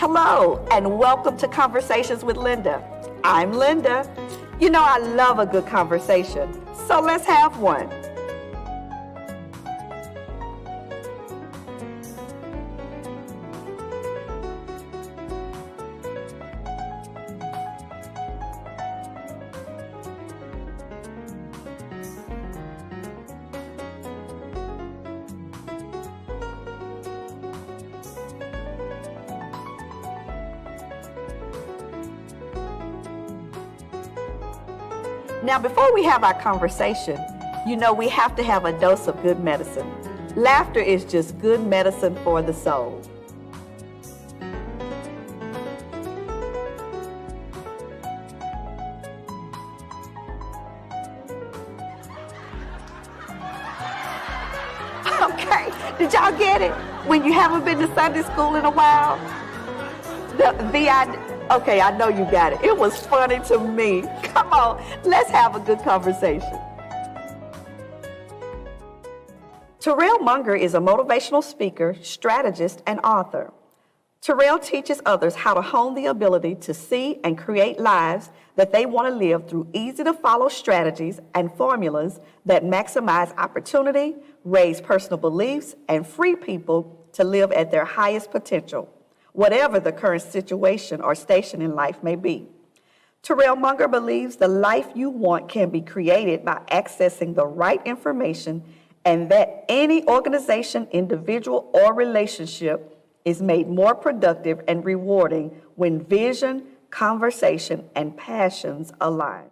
Hello, and welcome to Conversations with Linda. I'm Linda. You know, I love a good conversation, so let's have one. Now, before we have our conversation, you know we have to have a dose of good medicine. Laughter is just good medicine for the soul. Okay, did y'all get it? When you haven't been to Sunday school in a while? Okay, I know you got it. It was funny to me. Come on, let's have a good conversation. Terrell Monger is a motivational speaker, strategist, and author. Terrell teaches others how to hone the ability to see and create lives that they want to live through easy-to-follow strategies and formulas that maximize opportunity, raise personal beliefs, and free people to live at their highest potential, whatever the current situation or station in life may be. Terrell Monger believes the life you want can be created by accessing the right information, and that any organization, individual, or relationship is made more productive and rewarding when vision, conversation, and passions align.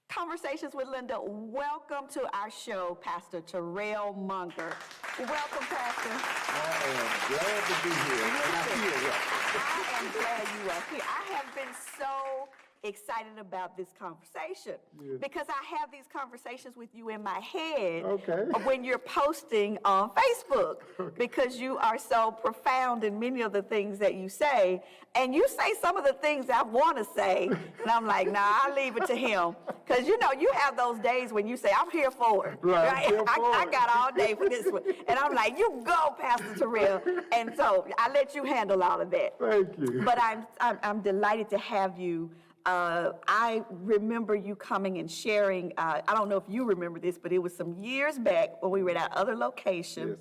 Conversations with Linda, welcome to our show, Pastor Terrell Monger. Welcome, Pastor. I am glad to be here. And I feel well. I am glad you are here. I have been so excited about this conversation because I have these conversations with you in my head when you're posting on Facebook because you are so profound in many of the things that you say, and you say some of the things I want to say, and I'm like, nah, I'll leave it to him, because you know you have those days when you say, I'm here for it. Right? I got all day for this one, and I'm like, you go, Pastor Terrell, and so I let you handle all of that. Thank you. But I'm delighted to have you. I remember you coming and sharing, I don't know if you remember this, but it was some years back when we were at our other location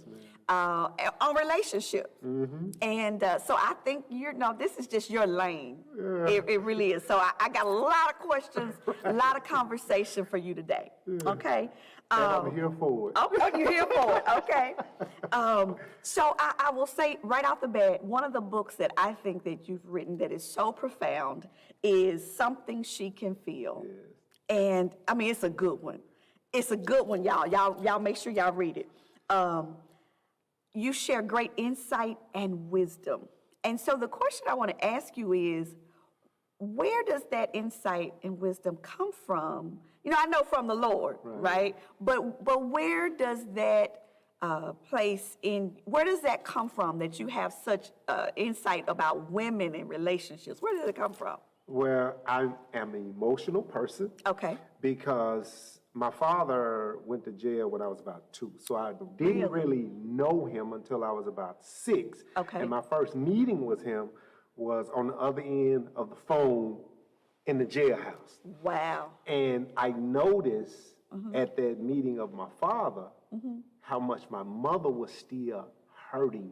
on relationships. And so I think this is just your lane. It really is. So I got a lot of questions, a lot of conversation for you today. Okay? And I'm here for it. Oh, you're here for it. Okay. So I will say right off the bat, one of the books that I think that you've written that is so profound is Something She Can Feel. Yes. And I mean, it's a good one. It's a good one, y'all. Y'all make sure y'all read it. You share great insight and wisdom. And so the question I want to ask you is, where does that insight and wisdom come from? You know, I know from the Lord, right? But where does that where does that come from that you have such insight about women and relationships? Where does it come from? Well, I am an emotional person. Okay. Because my father went to jail when I was about 2. So I didn't really know him until I was about 6. Okay. And my first meeting with him was on the other end of the phone in the jailhouse. Wow. And I noticed at that meeting of my father how much my mother was still hurting.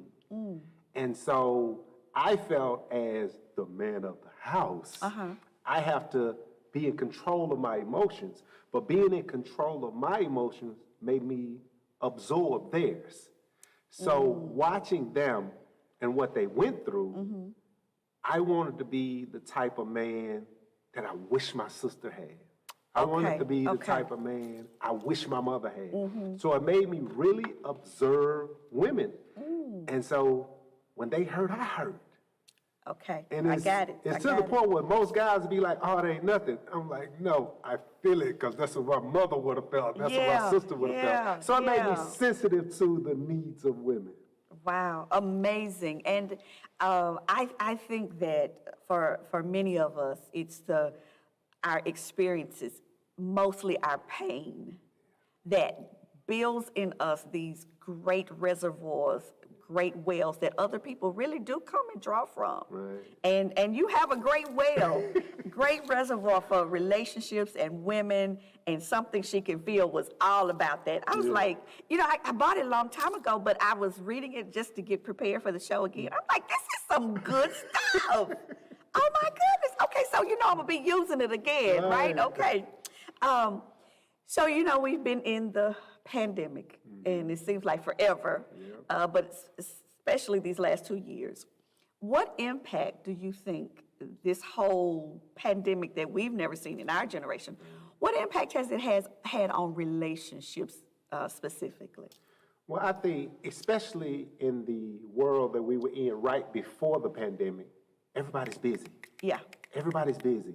And so I felt as the man of the house, I have to be in control of my emotions. But being in control of my emotions made me absorb theirs. So watching them and what they went through, I wanted to be the type of man that I wish my sister had. I wanted to be the type of man I wish my mother had. So it made me really observe women. And so when they hurt, I hurt. Okay, And I got it. It's to the point where most guys be like, oh, it ain't nothing. I'm like, no, I feel it because that's what my mother would have felt. That's what my sister would have felt. So it made me sensitive to the needs of women. Wow, amazing. And I think that for many of us, it's our experiences, mostly our pain, that builds in us these great reservoirs, great wells that other people really do come and draw from. Right. And you have a great well, great reservoir for relationships and women, and Something She Can Feel was all about that. I was like, I bought it a long time ago, but I was reading it just to get prepared for the show again. I'm like, this is some good stuff. Oh my goodness. Okay, so I'm gonna be using it again, right? Okay. So we've been in the pandemic, and it seems like forever, but especially these last 2 years. What impact do you think this whole pandemic that we've never seen in our generation, what impact has it had on relationships specifically? Well, I think, especially in the world that we were in right before the pandemic, everybody's busy. Yeah. Everybody's busy.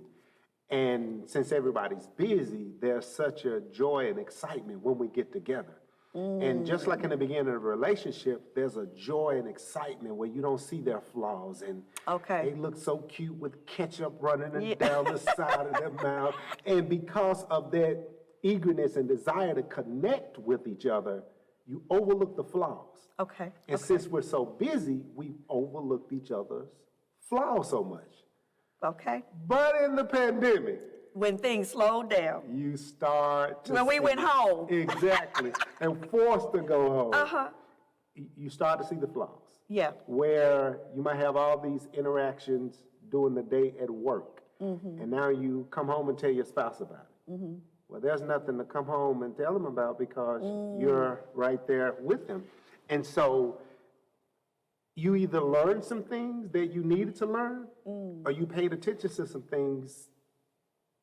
And since everybody's busy, there's such a joy and excitement when we get together. And just like in the beginning of a relationship, there's a joy and excitement where you don't see their flaws. And they look so cute with ketchup running down the side of their mouth. And because of that eagerness and desire to connect with each other, you overlook the flaws. And since we're so busy, we overlooked each other's flaws so much. But in the pandemic, when things slowed down, you start to when we went home. Exactly. And forced to go home. You start to see the flaws. Yeah. Where you might have all these interactions during the day at work. And now you come home and tell your spouse about it. Well, there's nothing to come home and tell them about because you're right there with them. And so you either learned some things that you needed to learn, or you paid attention to some things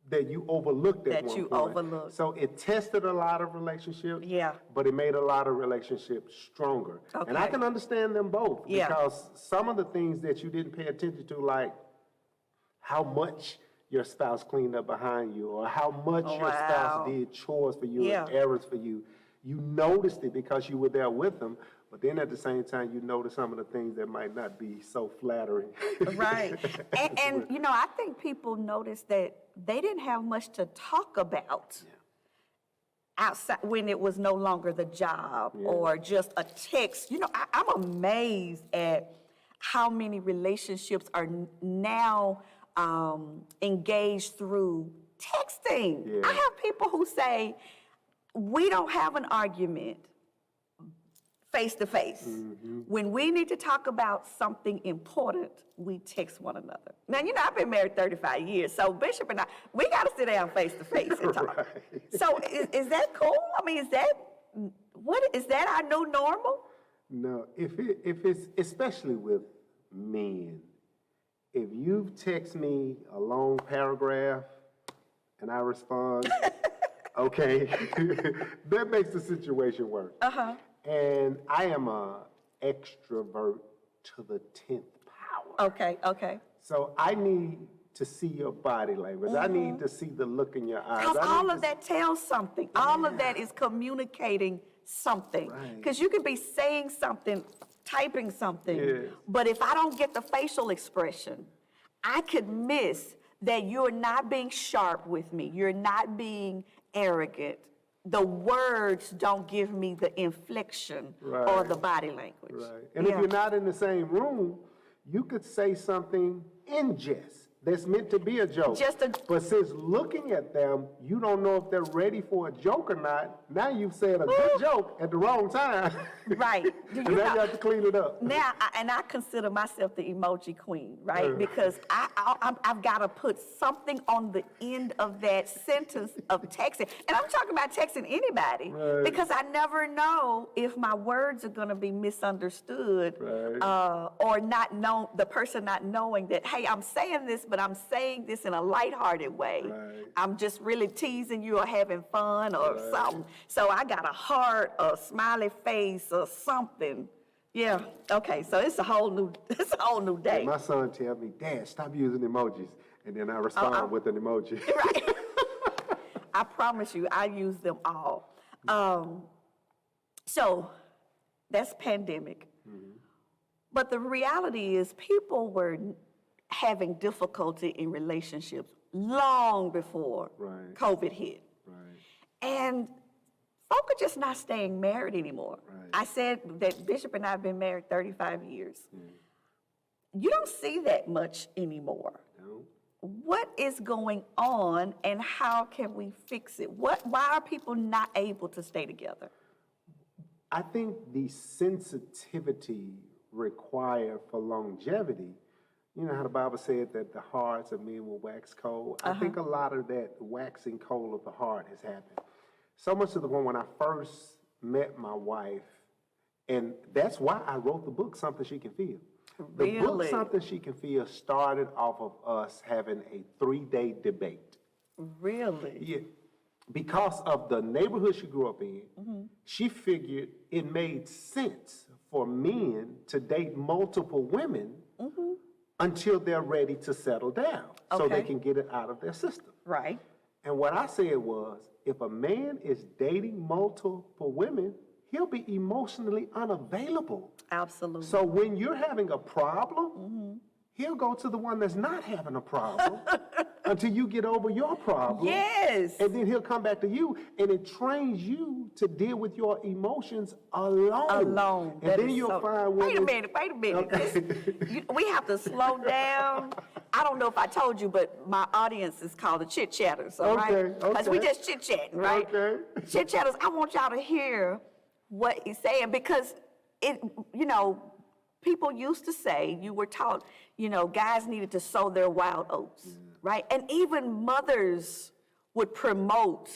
that you overlooked at one point. So it tested a lot of relationships, but it made a lot of relationships stronger. And I can understand them both because some of the things that you didn't pay attention to, like how much your spouse cleaned up behind you, or how much your spouse did chores for you and errands for you, you noticed it because you were there with them. But then at the same time, you notice some of the things that might not be so flattering. Right. And I think people noticed that they didn't have much to talk about outside when it was no longer the job or just a text. I'm amazed at how many relationships are now engaged through texting. I have people who say, we don't have an argument face to face. When we need to talk about something important, we text one another. Now, I've been married 35 years, so Bishop and I, we got to sit down face to face and talk. So is that cool? I mean, is that our new normal? No, if it's, especially with men, if you text me a long paragraph and I respond, okay, that makes the situation work. And I am an extrovert to the 10th power. Okay. So I need to see your body language. I need to see the look in your eyes. Because all of that tells something. All of that is communicating something. Because you could be saying something, typing something, but if I don't get the facial expression, I could miss that you're not being sharp with me. You're not being arrogant. The words don't give me the inflection or the body language. And if you're not in the same room, you could say something in jest that's meant to be a joke. But since looking at them, you don't know if they're ready for a joke or not. Now you've said a good joke at the wrong time. Right. And now you have to clean it up. Now, I consider myself the emoji queen, right? Because I've got to put something on the end of that sentence of texting. And I'm talking about texting anybody because I never know if my words are going to be misunderstood or not known, the person not knowing that, hey, I'm saying this, but I'm saying this in a lighthearted way. I'm just really teasing you or having fun or something. So I got a heart, a smiley face, or something. Yeah. Okay. So it's a whole new day. My son tell me, Dad, stop using emojis, and then I respond with an emoji. Right. I promise you, I use them all. So that's pandemic. But the reality is, people were having difficulty in relationships long before COVID hit. And folk are just not staying married anymore. Right. I said that Bishop and I have been married 35 years. You don't see that much anymore. No. What is going on and how can we fix it? Why are people not able to stay together? I think the sensitivity required for longevity, you know how the Bible said that the hearts of men will wax cold? I think a lot of that waxing cold of the heart has happened. So much to the point when I first met my wife, and that's why I wrote the book, Something She Can Feel. The book, Something She Can Feel, started off of us having a 3-day debate. Really? Yeah. Because of the neighborhood she grew up in, she figured it made sense for men to date multiple women until they're ready to settle down so they can get it out of their system. Right. And what I said was, if a man is dating multiple women, he'll be emotionally unavailable. Absolutely. So when you're having a problem, he'll go to the one that's not having a problem until you get over your problem. Yes. And then he'll come back to you, and it trains you to deal with your emotions alone. And then you'll find women. Wait a minute. We have to slow down. I don't know if I told you, but my audience is called the Chit Chatters, all right? Okay, Because we just chit chatting, right? Okay. Chit Chatters, I want y'all to hear what he's saying because people used to say, you were taught, guys needed to sow their wild oats, right? And even mothers would promote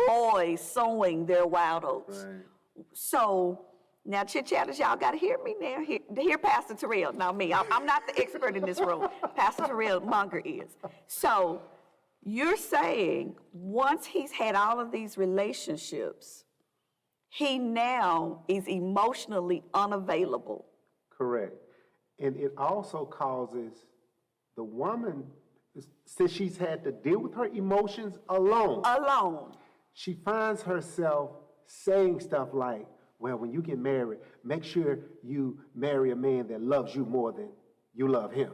boys sowing their wild oats. Right. So now, chit chatters, y'all got to hear me now. Hear Pastor Terrell, not me. I'm not the expert in this room. Pastor Terrell Monger is. So you're saying once he's had all of these relationships, he now is emotionally unavailable. Correct. And it also causes the woman, since she's had to deal with her emotions alone, she finds herself saying stuff like, well, when you get married, make sure you marry a man that loves you more than you love him.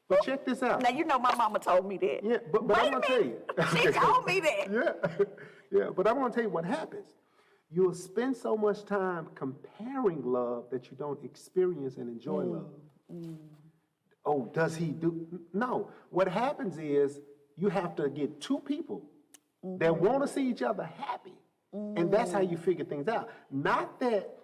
But check this out. Now, you know my mama told me that. Yeah, but I'm going to tell you. She told me that. Yeah, but I'm going to tell you what happens. You'll spend so much time comparing love that you don't experience and enjoy love. Oh, does he do? No. What happens is you have to get two people that want to see each other happy. And that's how you figure things out. Not that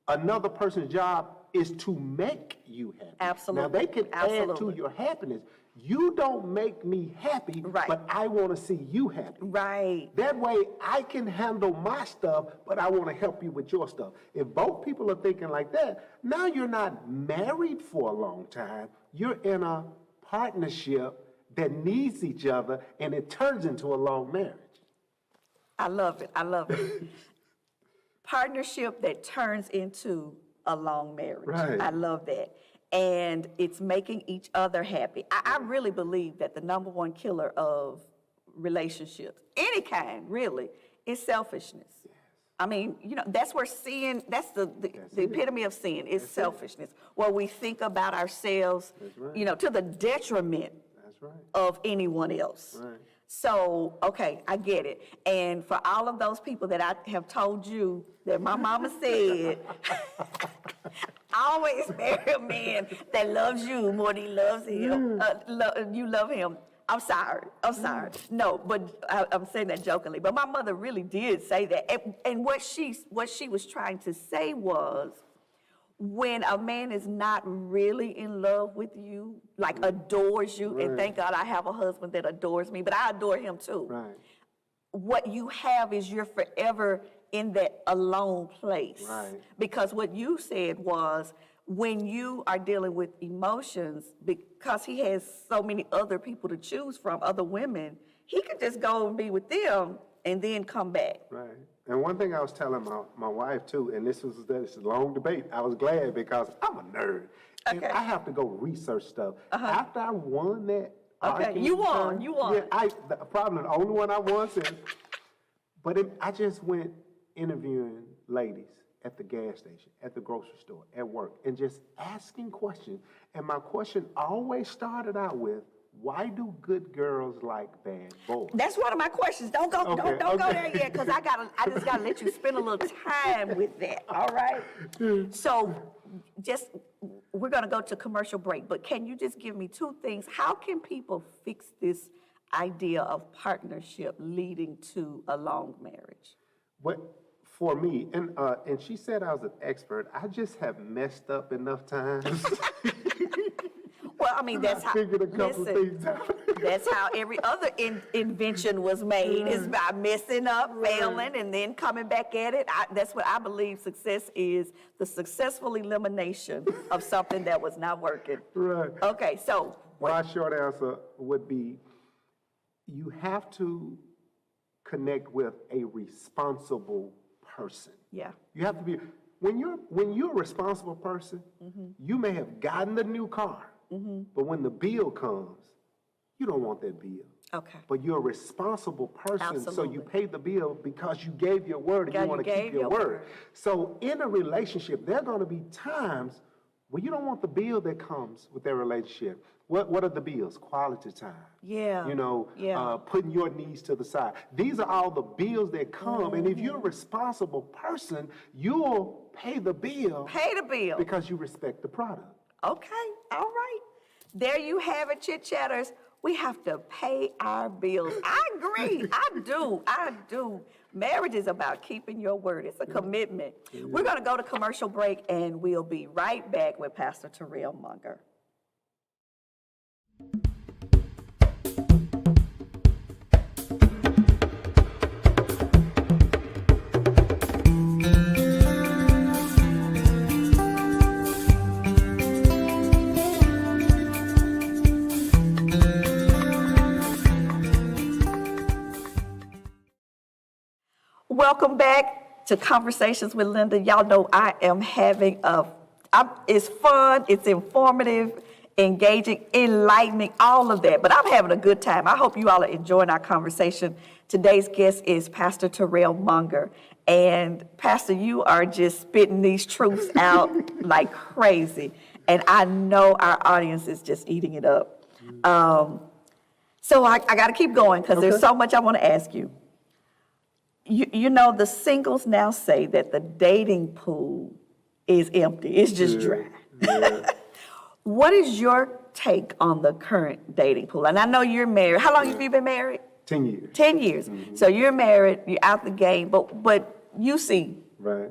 another person's job is to make you happy. Absolutely. Now, they can add to your happiness. You don't make me happy, but I want to see you happy. Right. That way, I can handle my stuff, but I want to help you with your stuff. If both people are thinking like that, now you're not married for a long time. You're in a partnership that needs each other, and it turns into a long marriage. I love it. I love it. Partnership that turns into a long marriage. Right. I love that. And it's making each other happy. I really believe that the number one killer of relationships, any kind really, is selfishness. Yes. I mean, that's where sin, that's the epitome of sin, is selfishness. Where we think about ourselves, to the detriment of anyone else. Right. So, okay, I get it. And for all of those people that I have told you that my mama said, always marry a man that loves you more than he loves him. You love him. I'm sorry. No, but I'm saying that jokingly. But my mother really did say that. And what she was trying to say was, when a man is not really in love with you, like adores you, and thank God I have a husband that adores me, but I adore him too. Right. What you have is you're forever in that alone place. Right. Because what you said was, when you are dealing with emotions, because he has so many other people to choose from, other women, he could just go and be with them and then come back. Right. And one thing I was telling my wife too, and this is a long debate, I was glad because I'm a nerd. Okay. And I have to go research stuff. After I won that argument, you won. Yeah, probably the only one I won since. But I just went interviewing ladies at the gas station, at the grocery store, at work, and just asking questions. And my question always started out with, why do good girls like bad boys? That's one of my questions. Don't go, Okay, don't go okay. there yet, because I just gotta let you spend a little time with that. All right. So, we're gonna go to commercial break. But can you just give me two things? How can people fix this idea of partnership leading to a long marriage? What for me, and she said I was an expert. I just have messed up enough times. Well, I mean, that's how, Figured a couple things out. that's how every other invention was made, is by messing up, failing, and then coming back at it. That's what I believe success is, the successful elimination of something that was not working. Right. Okay, so. My short answer would be, you have to connect with a responsible person. Yeah. You have to be, when you're a responsible person, you may have gotten the new car, but when the bill comes, you don't want that bill. Okay. But you're a responsible person, so Absolutely. you pay the bill because you gave your word and God, you want you to keep gave your your word. word. So in a relationship, there are going to be times where you don't want the bill that comes with that relationship. What are the bills? Quality time. Yeah. You know, Yeah. putting your needs to the side. These are all the bills that come. And if you're a responsible person, you'll pay the bill. Pay the bill. Because you respect the product. Okay, all right. There you have it, chit chatters. We have to pay our bills. I agree. I do. Marriage is about keeping your word. It's a commitment. We're going to go to commercial break, and we'll be right back with Pastor Terrell Monger. Welcome back to Conversations with Linda. Y'all know I am having it's fun, it's informative, engaging, enlightening, all of that. But I'm having a good time. I hope you all are enjoying our conversation. Today's guest is Pastor Terrell Monger. And Pastor, you are just spitting these truths out like crazy. And I know our audience is just eating it up. So I got to keep going because there's so much I want to ask you. You know, the singles now say that the dating pool is empty. It's just dry. Yeah. What is your take on the current dating pool? And I know you're married. How long have you been married? 10 years. 10 years. So you're married, you're out the game, but you see, Right.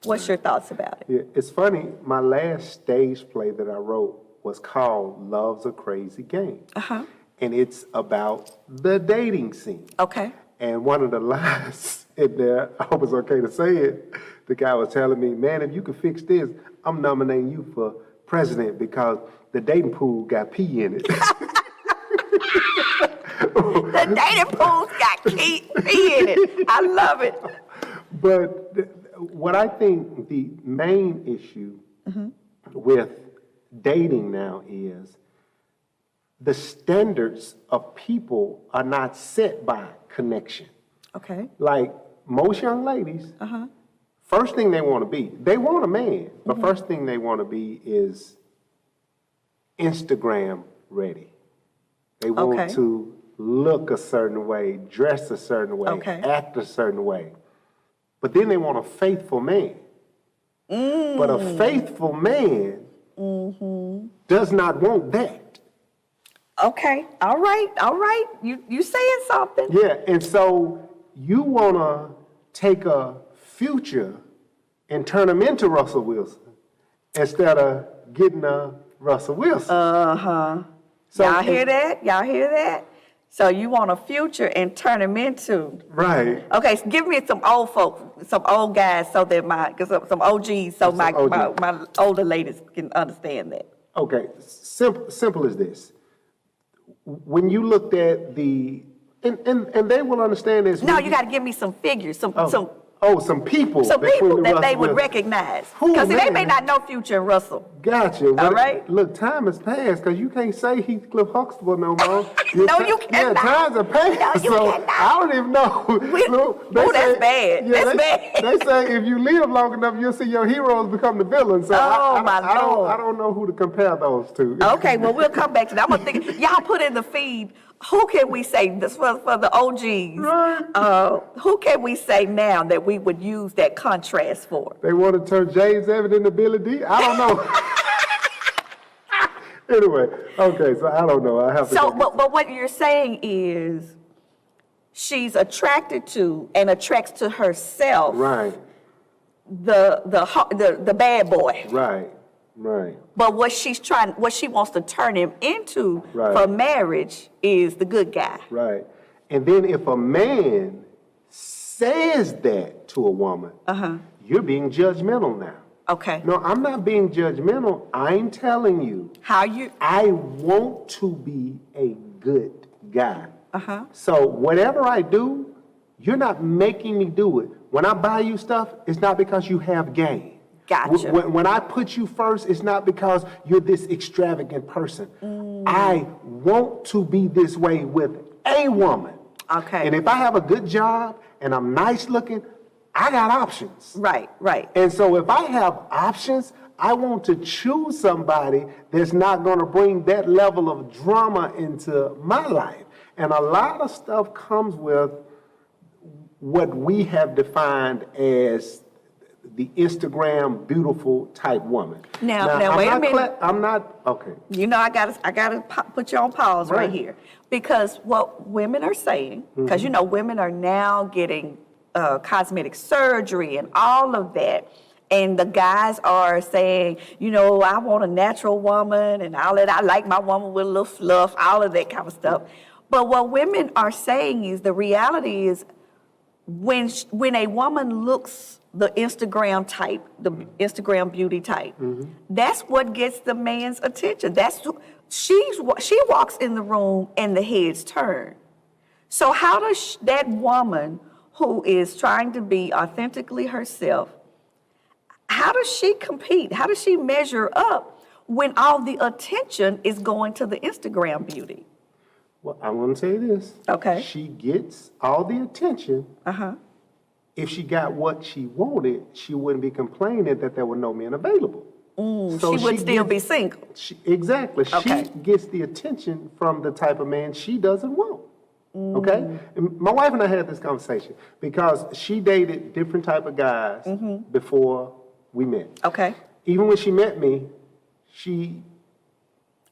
what's your thoughts about it? Yeah, it's funny. My last stage play that I wrote was called Love's a Crazy Game. Uh-huh. And it's about the dating scene. Okay. And one of the lines in there, I hope it's okay to say it, the guy was telling me, man, if you could fix this, I'm nominating you for president because the dating pool got pee in it. The dating pool's got pee in it. I love it. But what I think the main issue with dating now is the standards of people are not set by connection. Okay. Like most young ladies, first thing they want to be, they want a man, but first thing they want to be is Instagram ready. They want Okay. to look a certain way, dress a certain way, Okay. act a certain way. But then they want a faithful man. But a faithful man does not want that. Okay. All right. You saying something. Yeah, and so you want to take a Future and turn him into Russell Wilson instead of getting a Russell Wilson. Uh-huh. So Y'all hear that? Y'all hear that? So you want a Future and turn him into. Right. Okay, so give me some old folks, some old guys, so that some OGs, so my older ladies can understand that. Okay, simple as this. When you looked at the, and they will understand this. No, you got to give me some figures, some Oh, some people. Some that people Queen that they Russell would Wilson. recognize. Who, Because they man? may not know Future and Russell. Gotcha. All right. Look, time has passed because you can't say Heathcliff Huxtable no more. No, you cannot. Yeah, times have passed. No, you so cannot. I don't even know. Look, they that's bad. Yeah, That's bad. They say if you live long enough, you'll see your heroes become the villains. So Lord. I don't know who to compare those to. Okay, well, we'll come back to that. I'm gonna think, y'all put in the feed, who can we say, this for the OGs, Right. who can we say now that we would use that contrast for? They want to turn James Evans into Billy D? I don't know. Anyway, okay, so I don't know. I have to. So, but what you're saying is she's attracted to and attracts to herself Right, the bad boy. right. But what she wants to turn him into Right. for marriage is the good guy. Right. And then if a man says that to a woman, you're being judgmental now. Okay. No, I'm not being judgmental. I'm telling you, How you? I want to be a good guy. So whatever I do, you're not making me do it. When I buy you stuff, it's not because you have game. Gotcha. When I put you first, it's not because you're this extravagant person. I want to be this way with a woman. Okay. And if I have a good job and I'm nice looking, I got options. Right. And so if I have options, I want to choose somebody that's not going to bring that level of drama into my life. And a lot of stuff comes with what we have defined as the Instagram beautiful type woman. Now wait a minute. I'm not, okay. You know, I gotta put you on pause right Right. here, because what women are saying, because you know, women are now getting cosmetic surgery and all of that, and the guys are saying, you know, I want a natural woman and all that. I like my woman with a little fluff, all of that kind of stuff. But what women are saying is the reality is when a woman looks the Instagram type, the Instagram beauty type, that's what gets the man's attention. She walks in the room and the heads turn. So how does that woman who is trying to be authentically herself, how does she compete? How does she measure up when all the attention is going to the Instagram beauty? Well, I'm going to say this. Okay. She gets all the attention. If she got what she wanted, she wouldn't be complaining that there were no men available. So she would still be single. Exactly. Okay. She gets the attention from the type of man she doesn't want. Okay? And my wife and I had this conversation because she dated different type of guys before we met. Okay. Even when she met me, she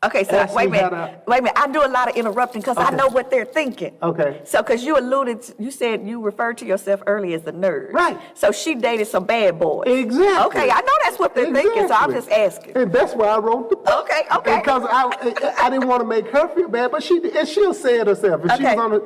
Okay, so asked wait a me how minute. Wait a minute. I do a lot of interrupting because I Okay. know what they're thinking. Okay. So, because you said you referred to yourself earlier as a nerd. Right. So she dated some bad boys. Exactly. Okay, I know that's what they're thinking, so I'm just asking. And that's why I wrote the book. Okay. Because I didn't want to make her feel bad, but she'll say it herself. If she Okay. was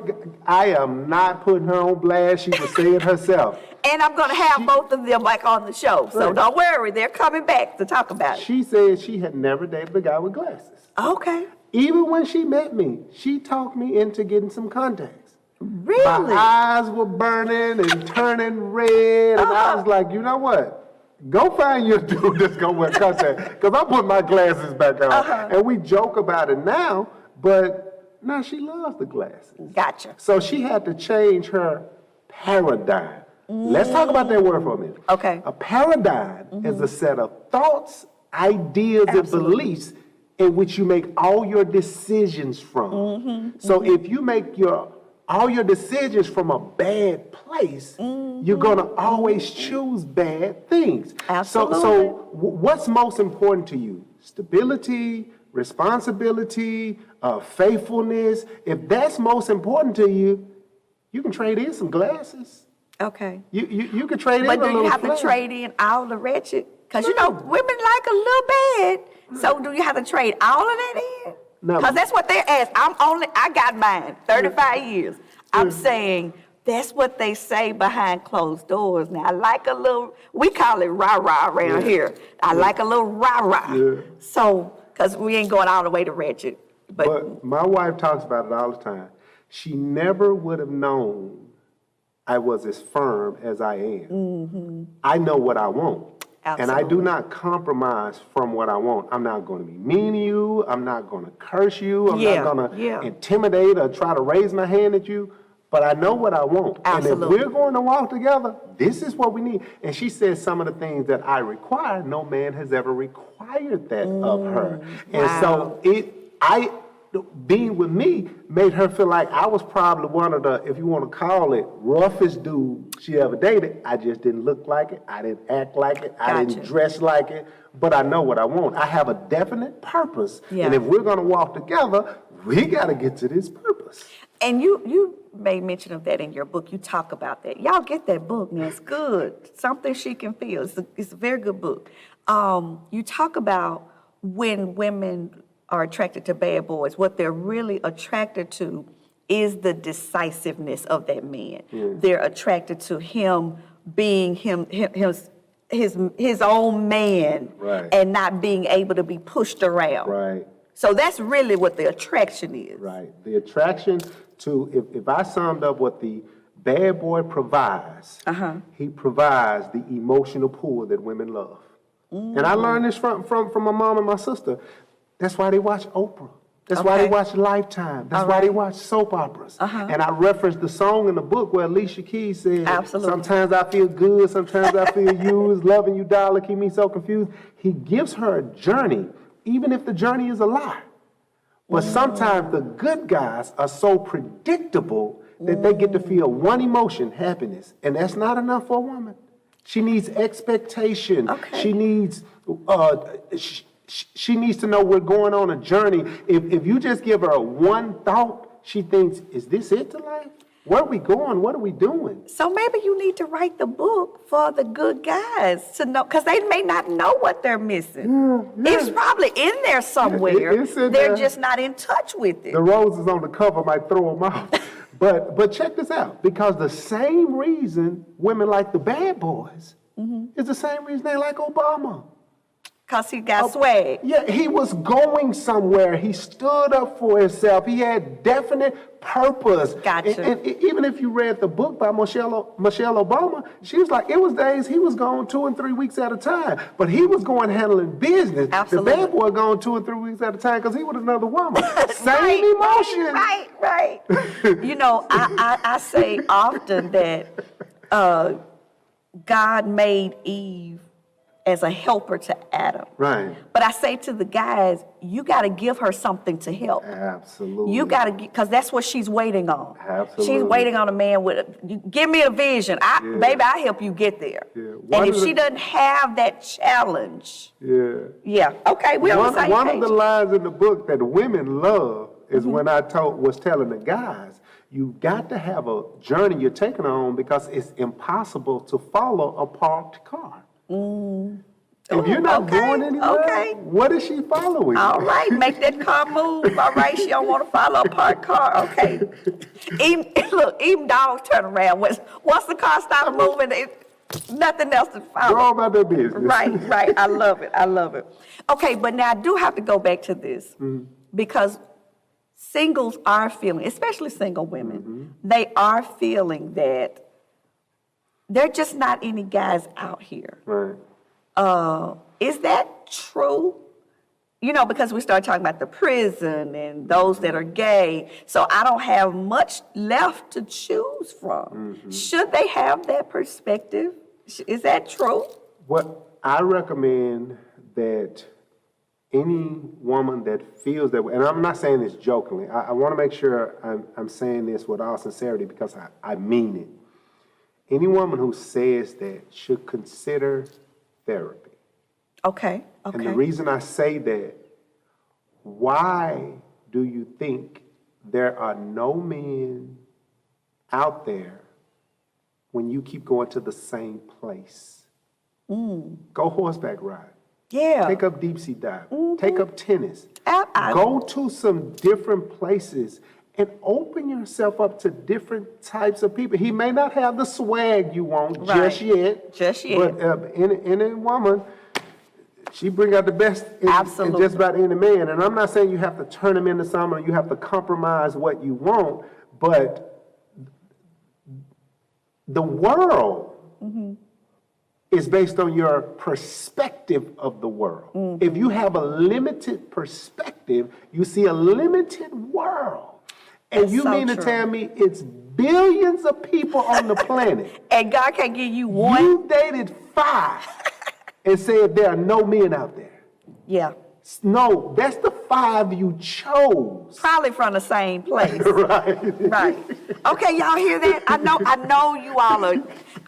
I am not putting her on blast. She will say it herself. And I'm going to have both of them like on the show. So Right. don't worry, they're coming back to talk about it. She said she had never dated a guy with glasses. Okay. Even when she met me, she talked me into getting some contacts. Really? My eyes were burning and turning red, and I was like, you know what? Go find your dude that's gonna wear contacts, because I'm putting my glasses back on. And we joke about it now, but now she loves the glasses. Gotcha. So she had to change her paradigm. Let's talk about that word for a minute. Okay. A paradigm is a set of thoughts, ideas, and beliefs in which you make all your decisions from. So if you make all your decisions from a bad place, you're gonna always choose bad things. Absolutely. So what's most important to you? Stability, responsibility, faithfulness. If that's most important to you, you can trade in some glasses. Okay. You can trade in But a do little you have to flair. trade in all the wretched? Because, you know, women like a little bad. So do you have to trade all of that in? No. Because that's what they're asking. I got mine, 35 years. I'm saying that's what they say behind closed doors. Now, I like a little, we call it rah-rah around here. I like a little rah-rah. Yeah. So, because we ain't going all the way to wretched. But my wife talks about it all the time. She never would have known I was as firm as I am. I know what I want. And I do not compromise from what I want. I'm not going to be mean to you. I'm not going to curse you. I'm not going to intimidate or try to raise my hand at you. But I know what I want. Absolutely. And if we're going to walk together, this is what we need. And she says some of the things that I require, no man has ever required that of her. And so being with me made her feel like I was probably one of the, if you want to call it, roughest dude she ever dated. I just didn't look like it. I didn't act like it. I didn't dress like it. But I know what I want. I have a definite purpose. And if we're going to walk together, we got to get to this purpose. And you made mention of that in your book. You talk about that. Y'all get that book, man. It's good. Something She Can Feel. It's a very good book. You talk about when women are attracted to bad boys, what they're really attracted to is the decisiveness of that man. They're attracted to him being his own man, and not being able to be pushed around. So that's really what the attraction is. The attraction to, if I summed up what the bad boy provides, he provides the emotional pull that women love. And I learned this from my mom and my sister. That's why they watch Oprah. That's why they watch Lifetime. That's why they watch soap operas. And I referenced the song in the book where Alicia Keys said, sometimes I feel good, sometimes I feel used, loving you, darling, keep me so confused. He gives her a journey, even if the journey is a lie. But sometimes the good guys are so predictable that they get to feel one emotion, happiness. And that's not enough for a woman. She needs expectation. She needs she needs to know we're going on a journey. If you just give her one thought, she thinks, is this it to life? Where are we going? What are we doing? So maybe you need to write the book for the good guys to know, because they may not know what they're missing. It's probably in there somewhere. They're just not in touch with it. The roses on the cover might throw them off. But check this out, because the same reason women like the bad boys is the same reason they like Obama. Because he got swag. Yeah, he was going somewhere. He stood up for himself. He had definite purpose. Gotcha. And even if you read the book by Michelle Obama, she was like, it was days he was gone 2 and 3 weeks at a time. But he was going handling business. Absolutely. The bad boy gone 2 and 3 weeks at a time because he was another woman. Same emotion. Right. You know, I say often that God made Eve as a helper to Adam. But I say to the guys, you got to give her something to help. Absolutely. You got to, because that's what she's waiting on. Absolutely. She's waiting on a man with, give me a vision. Baby, I'll help you get there. And if she doesn't have that challenge. Okay, we're on the same page. One of the lines in the book that women love is when I was telling the guys, you got to have a journey you're taking on because it's impossible to follow a parked car. If you're not going anywhere, what is she following? All right, make that car move. All right, she don't want to follow a parked car. Okay. Even dogs turn around. Once the car stops moving, nothing else to follow. Go about their business. Right. I love it. Okay, but now I do have to go back to this because singles are feeling, especially single women, they are feeling that there are just not any guys out here. Is that true? You know, because we started talking about the prison and those that are gay, so I don't have much left to choose from. Should they have that perspective? Is that true? What I recommend that any woman that feels that way, and I'm not saying this jokingly, I want to make sure I'm saying this with all sincerity because I mean it. Any woman who says that should consider therapy. Okay. And the reason I say that, why do you think there are no men out there when you keep going to the same place? Go horseback ride. Take up deep sea dive. Take up tennis. Go to some different places and open yourself up to different types of people. He may not have the swag you want just yet. But any woman, she bring out the best in just about any man. And I'm not saying you have to turn him into someone or you have to compromise what you want, but the world is based on your perspective of the world. If you have a limited perspective, you see a limited world. And That's you so mean to true. tell me it's billions of people on the planet? And God can't give you one. You dated 5 and said there are no men out there. Yeah. No, that's the 5 you chose. Probably from the same place. Right. Right. Okay, y'all hear that? I know you all are.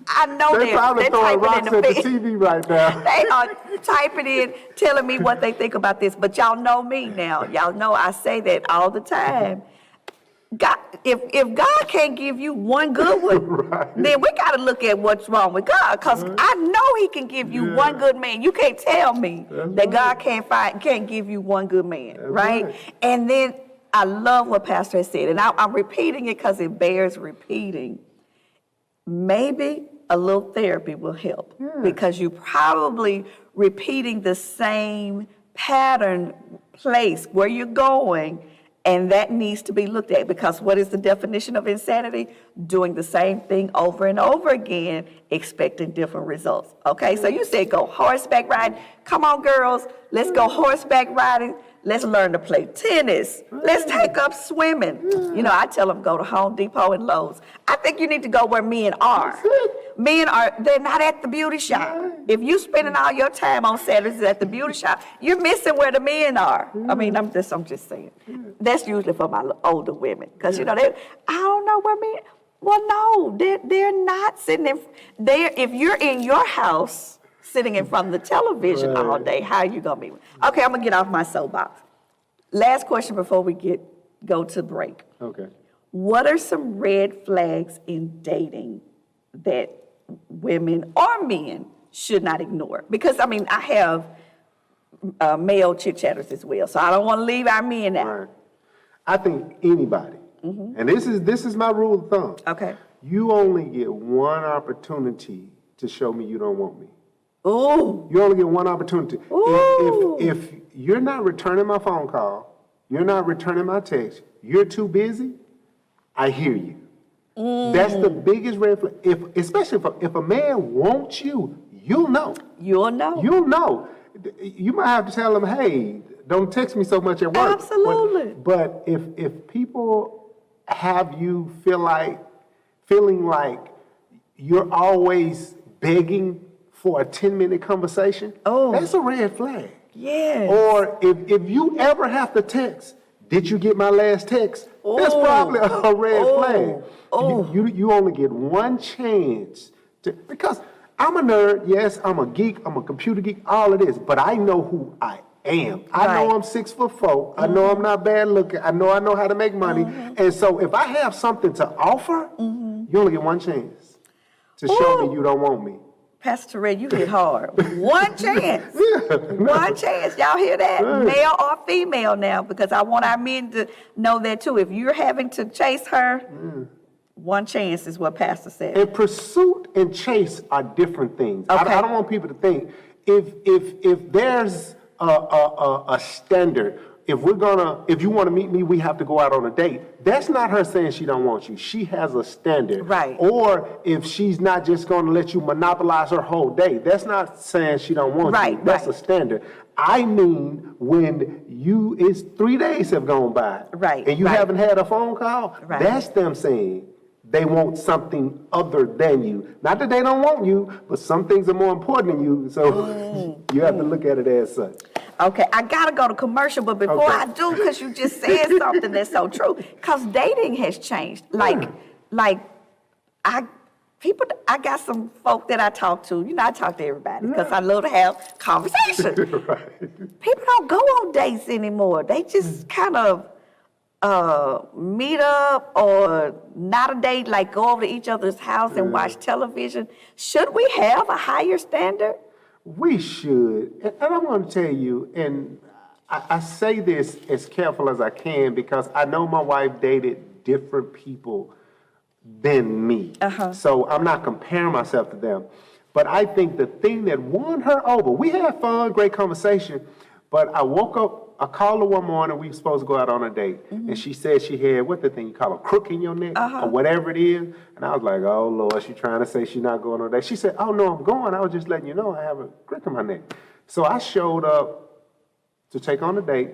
I know They probably they're throwing typing rocks in at the the feed. TV right now. They are typing in, telling me what they think about this. But y'all know me now. Y'all know I say that all the time. God, if God can't give you one good one, then we got to look at what's wrong with God. Because I know He can give you one good man. You can't tell me that God can't give you one good man, right? And then I love what Pastor has said, and I'm repeating it because it bears repeating. Maybe a little therapy will help because you're probably repeating the same pattern place where you're going. And that needs to be looked at because what is the definition of insanity? Doing the same thing over and over again, expecting different results. Okay, so you said go horseback riding. Come on, girls, let's go horseback riding. Let's learn to play tennis. Let's take up swimming. You know, I tell them go to Home Depot and Lowe's. I think you need to go where men are. Men they're not at the beauty shop. If you spending all your time on Saturdays at the beauty shop, you're missing where the men are. I mean, I'm just saying. That's usually for my older women. Because, you know, I don't know where men, well, no, they're not sitting if you're in your house, sitting in front of the television all day, how are you going to be? Okay, I'm going to get off my soapbox. Last question before we go to break. Okay. What are some red flags in dating that women or men should not ignore? Because, I mean, I have male chit-chatters as well, so I don't want to leave our men out. Right. I think anybody, and this is my rule of thumb. Okay. You only get one opportunity to show me you don't want me. Ooh. You only get one opportunity. Ooh. If you're not returning my phone call, you're not returning my text, you're too busy, I hear you. That's the biggest red flag. Especially if a man wants you, you'll know. You'll know. You'll know. You might have to tell him, hey, don't text me so much at work. Absolutely. But if people have you feeling like you're always begging for a 10-minute conversation, that's a red flag. Yes. Or if you ever have to text, did you get my last text? That's probably a red flag. You only get one chance because I'm a nerd, yes, I'm a geek, I'm a computer geek, all of this, but I know who I am. I know I'm 6'4". I know I'm not bad looking. I know how to make money. And so if I have something to offer, you only get one chance to show me you don't want me. Pastor Terrell, you hit hard. One chance. One chance. Y'all hear that? Male or female now, because I want our men to know that too. If you're having to chase her, one chance is what Pastor said. And pursuit and chase are different things. Okay. I don't want people to think if there's a standard, if you want to meet me, we have to go out on a date. That's not her saying she don't want you. She has a standard. Right. Or if she's not just going to let you monopolize her whole day, that's not saying she don't want you. That's a standard. I mean, when it's 3 days have gone by, and you haven't had a phone call, that's them saying they want something other than you. Not that they don't want you, but some things are more important than you, so you have to look at it as such. Okay, I gotta go to commercial, but before I do, because you just said something that's so true, because dating has changed. I got some folk that I talk to. You know, I talk to everybody because I love to have conversation. People don't go on dates anymore. They just kind of meet up or not a date, like go over to each other's house and watch television. Should we have a higher standard? We should, and I'm going to tell you, and I say this as careful as I can because I know my wife dated different people than me. So I'm not comparing myself to them. But I think the thing that won her over, we had fun, great conversation, But I woke up, I called her one morning, we were supposed to go out on a date. And she said she had, what the thing you call a crook in your neck or whatever it is. And I was like, oh Lord, she trying to say she's not going on a date. She said, oh no, I'm going. I was just letting you know I have a crook in my neck. So I showed up to take on a date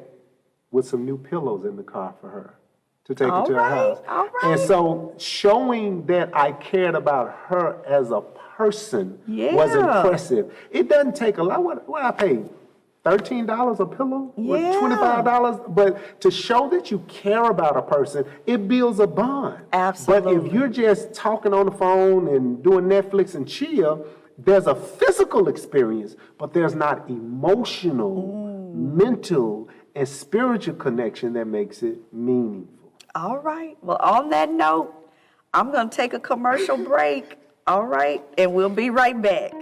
with some new pillows in the car for her to take her to her house. All right. And so showing that I cared about her as a person was impressive. It doesn't take a lot. What I paid? $13 a pillow? Yeah. $25? But to show that you care about a person, it builds a bond. Absolutely. But if you're just talking on the phone and doing Netflix and chill, there's a physical experience, but there's not emotional, mental, and spiritual connection that makes it meaningful. All right. Well, on that note, I'm going to take a commercial break. All right. And we'll be right back.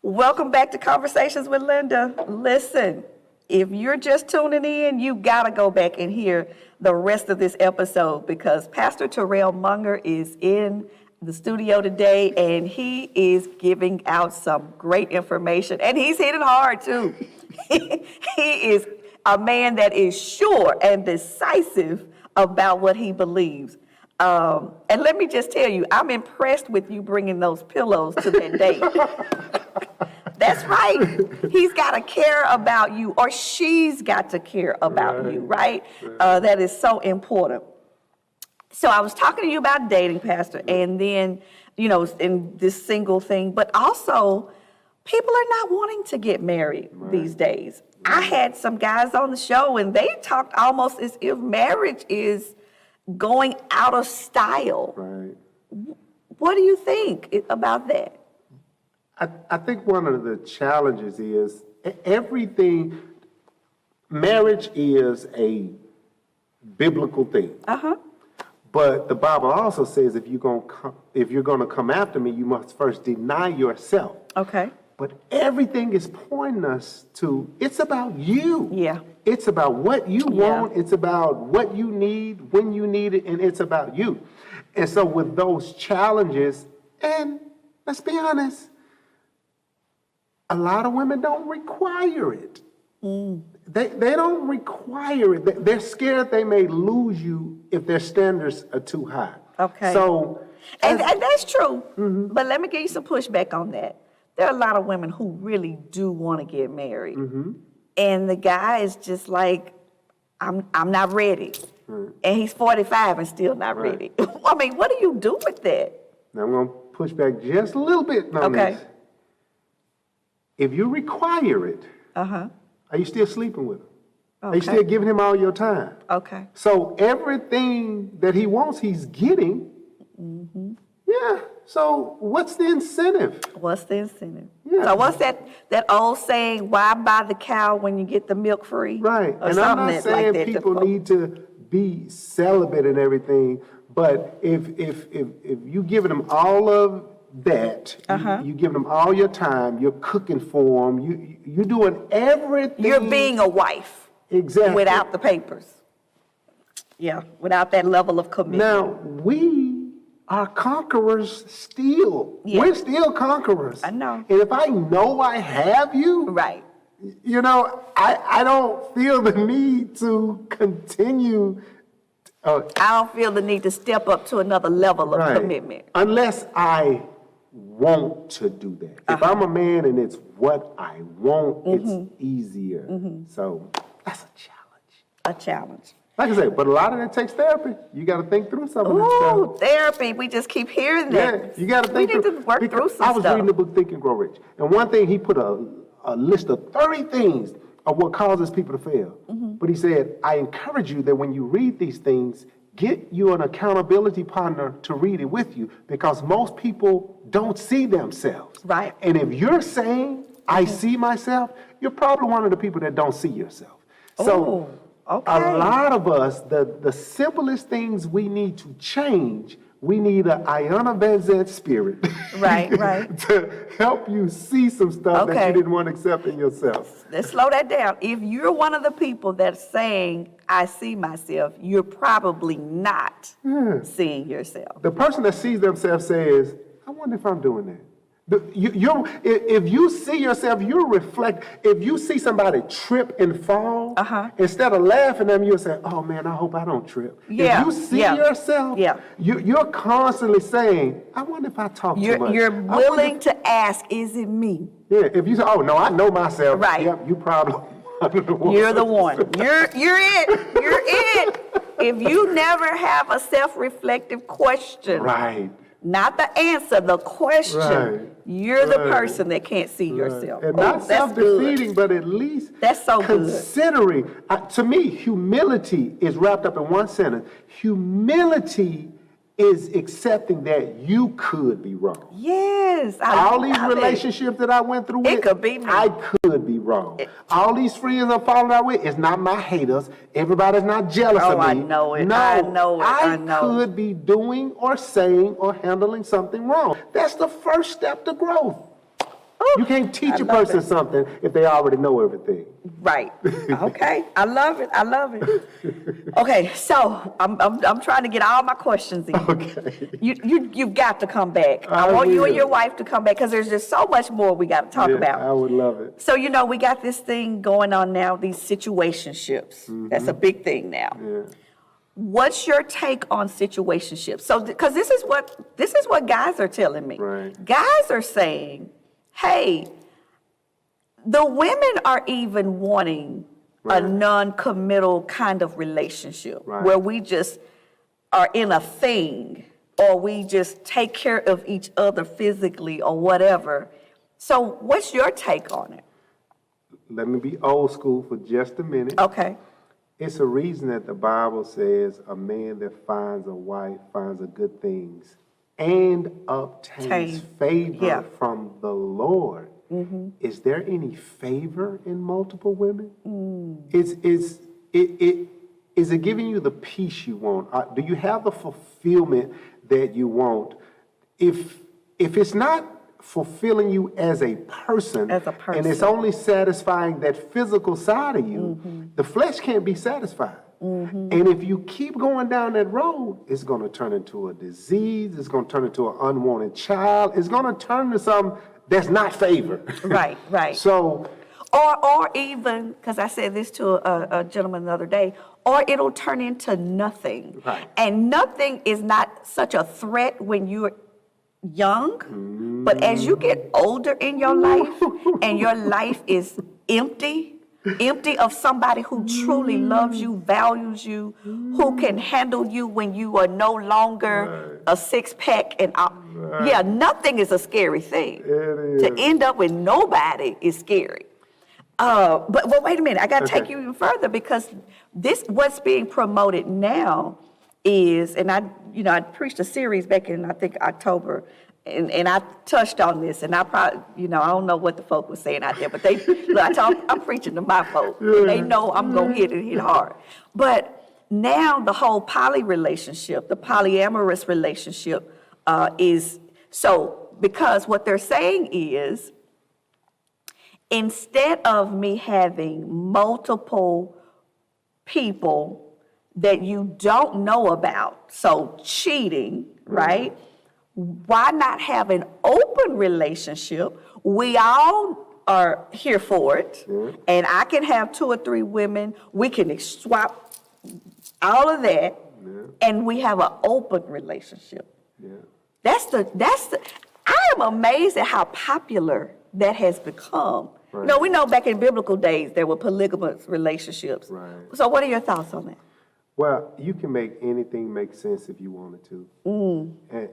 Welcome back to Conversations with Linda. Listen, if you're just tuning in, you gotta go back and hear the rest of this episode because Pastor Terrell Monger is in the studio today and he is giving out some great information and he's hitting hard too. He is a man that is sure and decisive about what he believes. And let me just tell you, I'm impressed with you bringing those pillows to that date. That's right. He's got to care about you, or she's got to care about you, right? That is so important. So I was talking to you about dating, Pastor, and then, you know, in this single thing, but also people are not wanting to get married these days. I had some guys on the show, and they talked almost as if marriage is going out of style. Right. What do you think about that? I think one of the challenges is everything, marriage is a biblical thing. But the Bible also says if you're going to come after me, you must first deny yourself. Okay. But everything is pointing us to, it's about you. Yeah. It's about what you want. It's about what you need, when you need it, and it's about you. And so with those challenges, and let's be honest, a lot of women don't require it. They don't require it. They're scared they may lose you if their standards are too high. Okay. So, and that's true. But let me give you some pushback on that. There are a lot of women who really do want to get married. And the guy is just like, I'm not ready. And he's 45 and still not ready. I mean, what do you do with that? Now I'm going to push back just a little bit on this. If you require it, are you still sleeping with him? Are you still giving him all your time? Okay. So everything that he wants, he's getting. Yeah. So what's the incentive? What's the incentive? Yeah. So what's that old saying, why buy the cow when you get the milk free? Right. Or And I'm something not saying like that people need to be celibate and everything, but if you giving them all of that, you giving them all your time, you're cooking for them, you're doing everything. You're being a wife. Exactly. Without the papers. Yeah, without that level of commitment. Now, we are conquerors still. Yeah. We're still conquerors. I know. And if I know I have you, Right. you know, I don't feel the need to continue. I don't feel the need to step up to another level of commitment. Unless I want to do that. If I'm a man and it's what I want, it's easier. So that's a challenge. A challenge. Like I said, but a lot of that takes therapy. You got to think through some of this stuff. Ooh, therapy. We just keep hearing that. Yeah, you got to think We need through. to work through some I was stuff. reading the book Think and Grow Rich, and one thing he put a list of 30 things of what causes people to fail. But he said, I encourage you that when you read these things, get you an accountability partner to read it with you, because most people don't see themselves. Right. And if you're saying, I see myself, you're probably one of the people that don't see yourself. So okay. a lot of us, the simplest things we need to change, we need an Ayana Vanzant spirit. Right. To help you see some stuff that Okay. you didn't want to accept in yourself. Let's slow that down. If you're one of the people that's saying, I see myself, you're probably not seeing yourself. The person that sees themselves says, I wonder if I'm doing that. If you see yourself, you reflect. If you see somebody trip and fall, instead of laughing at them, you'll say, oh man, I hope I don't trip. Yeah, If you see yourself, you're constantly saying, I wonder if I talk too much. You're willing to ask, is it me? Yeah, if you say, oh no, I know myself. Right. Yep, you probably You're the one. You're it. You're it. If you never have a self-reflective question. Right. Not the answer, the question. Right. You're the person that can't see yourself. And not self-defeating, but at least that's so considering. To me, humility is wrapped up in one sentence. Humility is accepting that you could be wrong. Yes. All these relationships that I went through with, could be me. I could be wrong. All these friends I'm falling out with, it's not my haters. Everybody's not jealous of me. I know it. No, I know it. I know. could be doing or saying or handling something wrong. That's the first step to growth. You can't teach a person something if they already know everything. Right. Okay. I love it. I love it. Okay. So I'm trying to get all my questions in. Okay. You've got to come back. I want you and your wife to come back because there's just so much more we got to talk about. I would love it. So, we got this thing going on now, these situationships. That's a big thing now. Yeah. What's your take on situationships? So, because this is what guys are telling me. Right. Guys are saying, hey, the women are even wanting a non-committal kind of relationship where we just are in a thing or we just take care of each other physically or whatever. So what's your take on it? Let me be old school for just a minute. Okay. It's a reason that the Bible says a man that finds a wife finds a good things and obtains favor from the Lord. Is there any favor in multiple women? Is it giving you the peace you want? Do you have the fulfillment that you want? If it's not fulfilling you as a person, and it's only satisfying that physical side of you, the flesh can't be satisfied. And if you keep going down that road, it's going to turn into a disease. It's going to turn into an unwanted child. It's going to turn into something that's not favor. Right. So, or even, because I said this to a gentleman the other day, or it'll turn into nothing. Right. And nothing is not such a threat when you're young, but as you get older in your life and your life is empty of somebody who truly loves you, values you, who can handle you when you are no longer a six-pack and nothing is a scary thing. To end up with nobody is scary. But wait a minute, I got to take you even further because what's being promoted now is, and I preached a series back in I think October. And I touched on this, and I probably, I don't know what the folk was saying out there, but I'm preaching to my folk. They know I'm going to hit hard. But now the whole poly relationship, the polyamorous relationship is, so because what they're saying is, instead of me having multiple people that you don't know about, so cheating, right? Why not have an open relationship? We all are here for it, and I can have 2 or 3 women. We can swap all of that, and we have an open relationship. That's the. I am amazed at how popular that has become. We know back in biblical days there were polygamous relationships. So, what are your thoughts on that? Well, you can make anything make sense if you wanted to.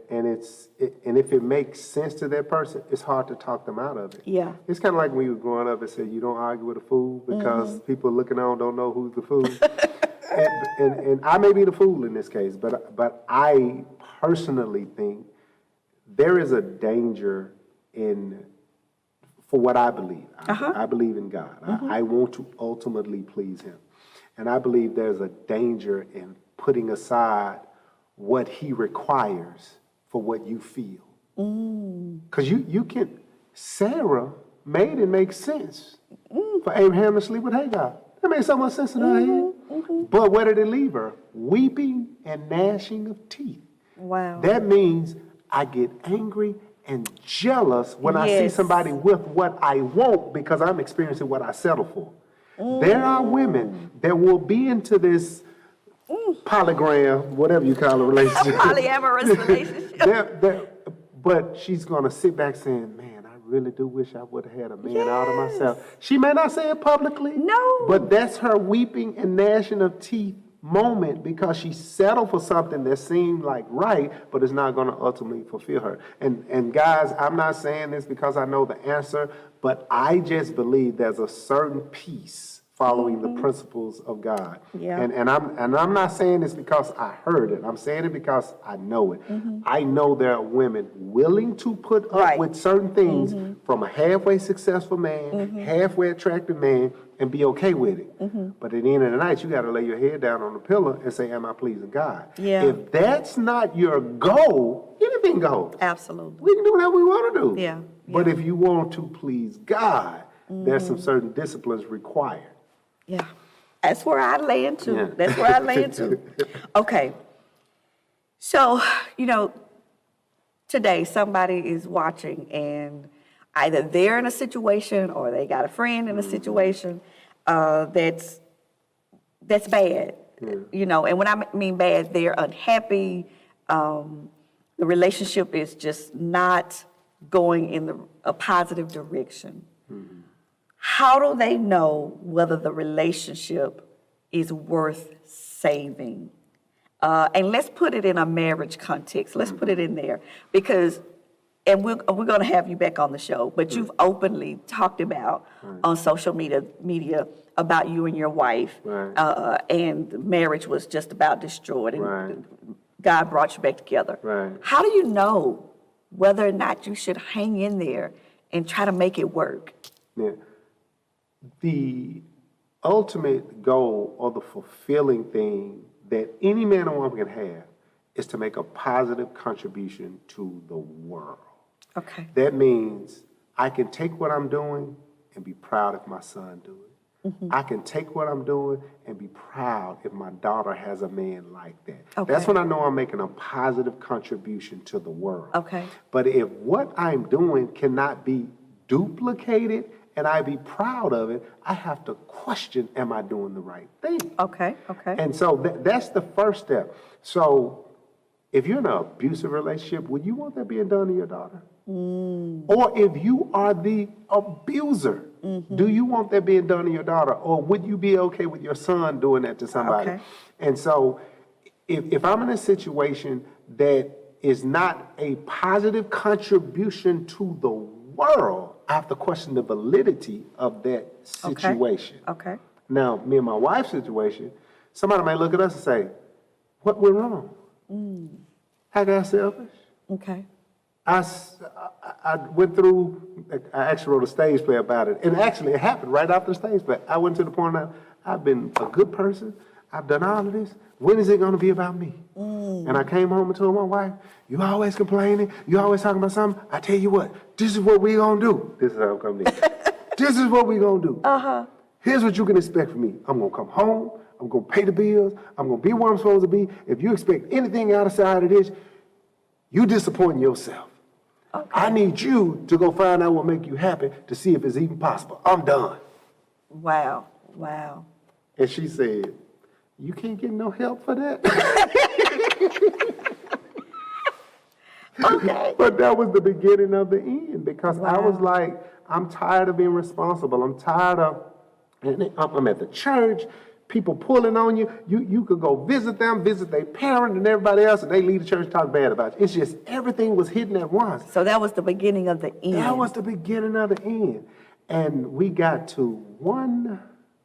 And if it makes sense to that person, it's hard to talk them out of it. Yeah. It's kind of like when you were growing up and said you don't argue with a fool because people looking on don't know who's the fool. and I may be the fool in this case, but I personally think there is a danger for what I believe. I believe in God. I want to ultimately please Him. And I believe there's a danger in putting aside what he requires for what you feel. Because you can, Sarah made it make sense for Abraham to sleep with Hagar. That made so much sense in her head. But where did it leave her? Weeping and gnashing of teeth. Wow. That means I get angry and jealous when I see somebody with what I want because I'm experiencing what I settle for. There are women that will be into this polygram, whatever you call a relationship. Polyamorous relationship. But she's going to sit back saying, man, I really do wish I would have had a man out of myself. She may not say it publicly. No. But that's her weeping and gnashing of teeth moment because she settled for something that seemed like right, but it's not going to ultimately fulfill her. And guys, I'm not saying this because I know the answer, but I just believe there's a certain peace following the principles of God. Yeah. And I'm not saying this because I heard it. I'm saying it because I know it. I know there are women willing to put up with certain things from a halfway successful man, halfway attractive man, and be okay with it. But at the end of the night, you got to lay your head down on the pillow and say, am I pleasing God? Yeah. If that's not your goal, anything goes. Absolutely. We can do whatever we want to do. Yeah. But if you want to please God, there's some certain disciplines required. Yeah. That's where I lay into. Yeah. That's where I lay into. Okay. So, today somebody is watching and either they're in a situation or they got a friend in a situation that's bad. And when I mean bad, they're unhappy. The relationship is just not going in a positive direction. How do they know whether the relationship is worth saving? And let's put it in a marriage context. Let's put it in there because, and we're going to have you back on the show, but you've openly talked about on social media about you and your wife, and marriage was just about destroyed, and God brought you back together. How do you know whether or not you should hang in there and try to make it work? Yeah. The ultimate goal or the fulfilling thing that any man or woman can have is to make a positive contribution to the world. Okay. That means I can take what I'm doing and be proud if my son do it. I can take what I'm doing and be proud if my daughter has a man like that. Okay. That's when I know I'm making a positive contribution to the world. Okay. But if what I'm doing cannot be duplicated and I be proud of it, I have to question, am I doing the right thing? Okay. And so that's the first step. So if you're in an abusive relationship, would you want that being done to your daughter? Or if you are the abuser, do you want that being done to your daughter? Or would you be okay with your son doing that to somebody? Okay. And so if I'm in a situation that is not a positive contribution to the world, I have to question the validity of that situation. Okay. Now, me and my wife's situation, somebody may look at us and say, what went wrong? I got selfish. Okay. I went through, I actually wrote a stage play about it. And actually, it happened right after the stage play. I went to the point that I've been a good person. I've done all of this. When is it going to be about me? And I came home and told my wife, you always complaining. You always talking about something. I tell you what, this is what we going to do. This is how I'm coming in. This is what we going to do. Here's what you can expect from me. I'm going to come home. I'm going to pay the bills. I'm going to be where I'm supposed to be. If you expect anything outside of this, you disappointing yourself. Okay. I need you to go find out what make you happy to see if it's even possible. I'm done. Wow. And she said, you can't get no help for that? Okay. But that was the beginning of the end because I was like, I'm tired of being responsible. I'm tired of, I'm at the church, people pulling on you. You could go visit them, visit their parent and everybody else, and they leave the church and talk bad about you. It's just everything was hidden at once. So that was the beginning of the end. That was the beginning of the end. And we got to one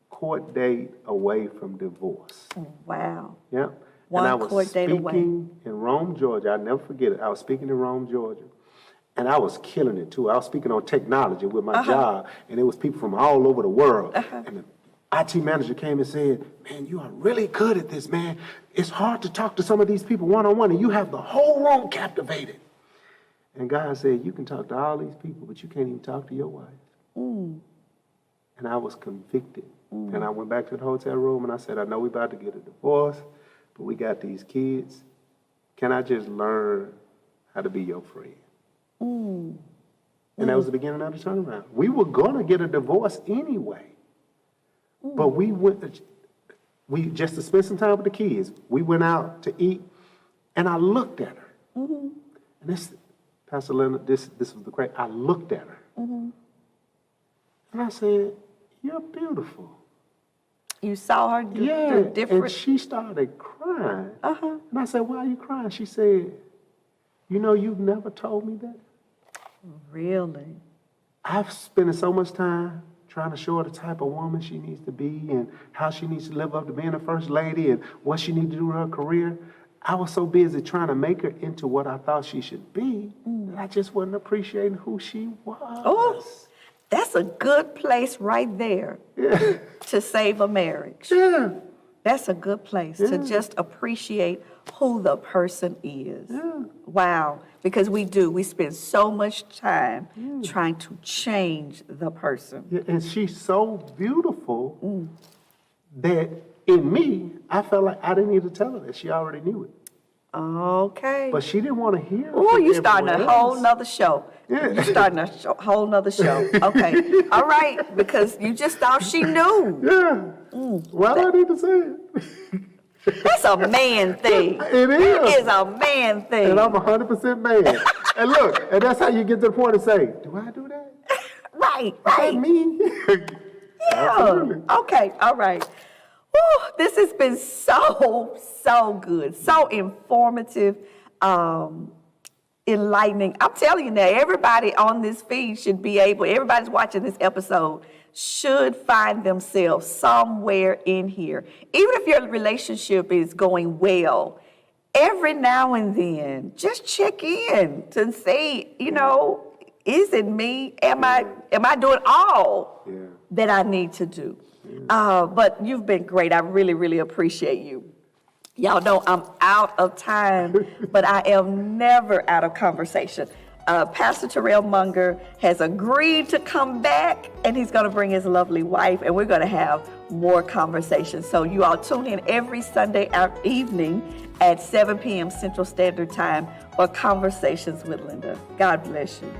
court date away from divorce. Wow. Yeah. One and I was court date away. speaking in Rome, Georgia. I'll never forget it. I was speaking in Rome, Georgia. And I was killing it too. I was speaking on technology with my job, and it was people from all over the world. And IT manager came and said, man, you are really good at this, man. It's hard to talk to some of these people one-on-one, and you have the whole room captivated. And God said, you can talk to all these people, but you can't even talk to your wife. And I was convicted. And I went back to the hotel room and I said, I know we're about to get a divorce, but we got these kids. Can I just learn how to be your friend? And that was the beginning of the turnaround. We were going to get a divorce anyway. But we just to spend some time with the kids. We went out to eat, and I looked at her. And this, Pastor Leonard, this was the great. I looked at her, and I said, "You're beautiful." You saw her do different. And she started crying. And I said, "Why are you crying?" She said, "You know, you've never told me that." Really? I've spent so much time trying to show her the type of woman she needs to be and how she needs to live up to being a first lady and what she needs to do with her career. I was so busy trying to make her into what I thought she should be that I just wasn't appreciating who she was. Oh, that's a good place right there to save a marriage. Yeah. That's a good place to just appreciate who the person is. Wow. Because we spend so much time trying to change the person. Yeah, and she's so beautiful that in me, I felt like I didn't need to tell her that. She already knew it. Okay. But she didn't want to hear it. Oh, you starting a whole nother show. Yeah. You starting a whole nother show. Okay. All right. Because you just thought she knew. Yeah. Why do I need to say it? That's a man thing. It is. It is a man thing. And I'm 100% man. And look, and that's how you get to the point of saying, do I do that? Right, Is that right. me? Yeah. Absolutely. Okay, all right. Whew, this has been so good, so informative, enlightening. I'm telling you now, everybody on this feed should be able, everybody's watching this episode should find themselves somewhere in here. Even if your relationship is going well, every now and then, just check in to see, is it me? Am I doing all that I need to do? But you've been great. I really, really appreciate you. Y'all know I'm out of time, but I am never out of conversation. Pastor Terrell Monger has agreed to come back, and he's going to bring his lovely wife, and we're going to have more conversations. So you all tune in every Sunday evening at 7 p.m. Central Standard Time for Conversations with Linda. God bless you.